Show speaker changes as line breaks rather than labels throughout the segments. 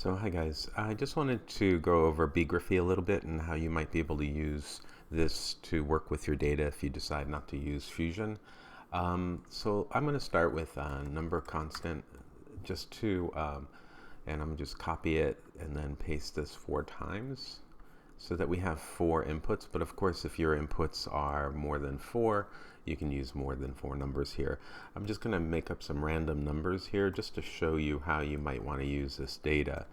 So hi guys, I just wanted to go over Beegraphy a little bit and how you might be able to use this to work with your data if you decide not to use Fusion. So I'm going to start with a number constant just to, and I'm going to just copy it and then paste this 4 times so that we have 4 inputs. But of course, if your inputs are more than 4, you can use more than 4 numbers here. I'm just going to make up some random numbers here just to show you how you might want to use this data.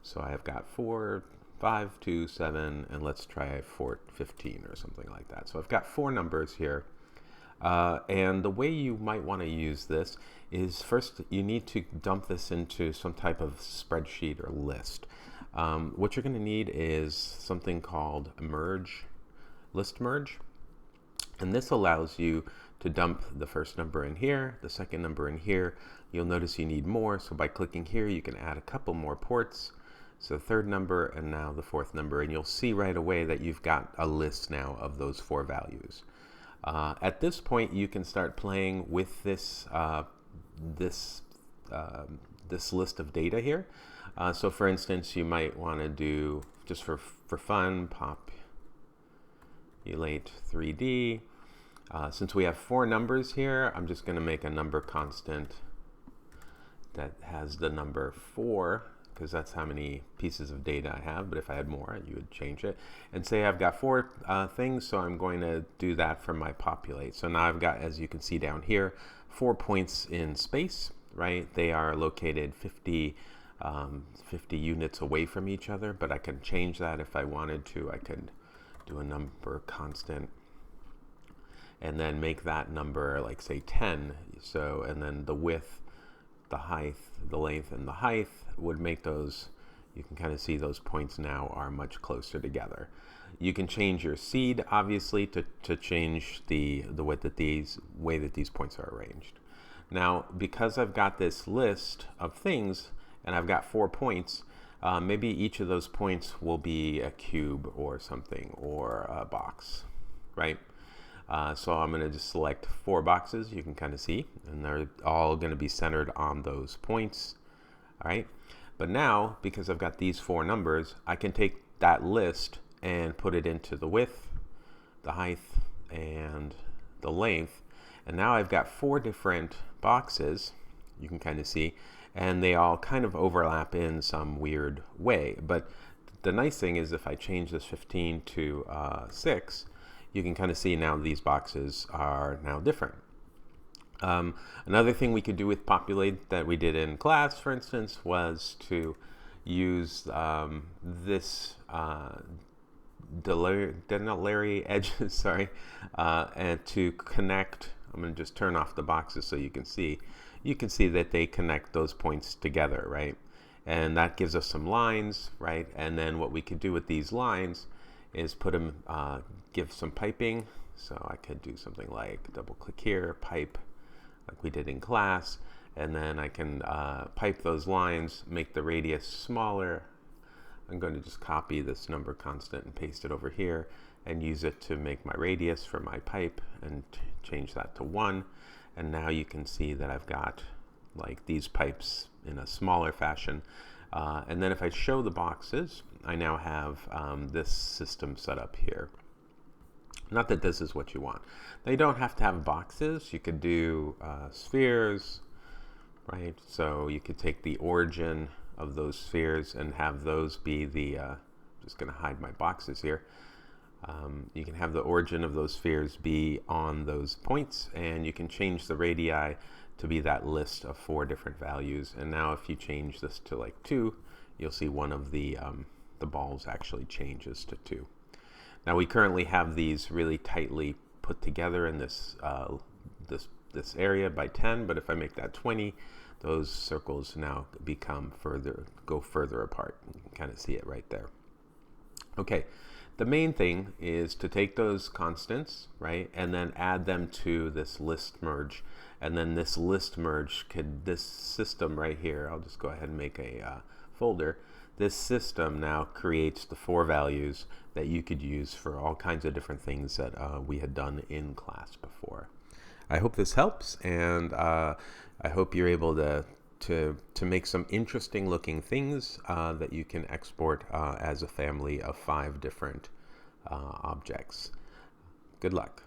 So I've got 4, 5, 2, 7, and let's try 4, 15 or something like that. So I've got 4 numbers here. And the way you might want to use this is first you need to dump this into some type of spreadsheet or list. What you're going to need is something called list merge. And this allows you to dump the first number in here, the second number in here. You'll notice you need more, so by clicking here you can add a couple more ports. So the third number and now the fourth number, and you'll see right away that you've got a list now of those 4 values. At this point you can start playing with this this list of data here. So for instance, you might want to do, just for fun, populate 3D. Since we have 4 numbers here, I'm just going to make a number constant that has the number 4, because that's how many pieces of data I have. But if I had more, you would change it. And say I've got 4 things, so I'm going to do that for my populate. So now I've got, as you can see down here, 4 points in space, right? They are located 50 units away from each other, but I can change that if I wanted to. I could do a number constant and then make that number like say 10. So, and then the width, the height, the length, and the height would make those, you can kind of see those points now are much closer together. You can change your seed, obviously, to change the way that these points are arranged. Now, because I've got this list of things and I've got 4 points, maybe each of those points will be a cube or something, or a box, right? So I'm going to just select 4 boxes, you can kind of see, and they're all going to be centered on those points. All right. But now, because I've got these 4 numbers, I can take that list and put it into the width, the height, and the length. And now I've got 4 different boxes, you can kind of see, and they all kind of overlap in some weird way. But the nice thing is if I change this 15 to 6, you can kind of see now these boxes are now different. Another thing we could do with populate that we did in class, for instance, was to use this Delaire edges, sorry, and to connect. I'm going to just turn off the boxes so you can see. You can see that they connect those points together, right? And that gives us some lines, right? And then what we could do with these lines is put them, give some piping. So I could do something like double click here, pipe, like we did in class, and then I can pipe those lines, make the radius smaller. I'm going to just copy this number constant and paste it over here and use it to make my radius for my pipe and change that to 1. And now you can see that I've got like these pipes in a smaller fashion. And then if I show the boxes, I now have this system set up here. Not that this is what you want. They don't have to have boxes. You could do spheres, right? So you could take the origin of those spheres and have those be the, just going to hide my boxes here. You can have the origin of those spheres be on those points, and you can change the radii to be that list of 4 different values. And now if you change this to like 2, you'll see one of the balls actually changes to 2. Now we currently have these really tightly put together in this this area by 10, but if I make that 20, those circles now go further apart. You can kind of see it right there. Okay, the main thing is to take those constants, right, and then add them to this list merge. And then this list merge this system right here, I'll just go ahead and make a folder. This system now creates the 4 values that you could use for all kinds of different things that we had done in class before. I hope this helps, and I hope you're able to to make some interesting looking things that you can export as a family of 5 different objects. Good luck.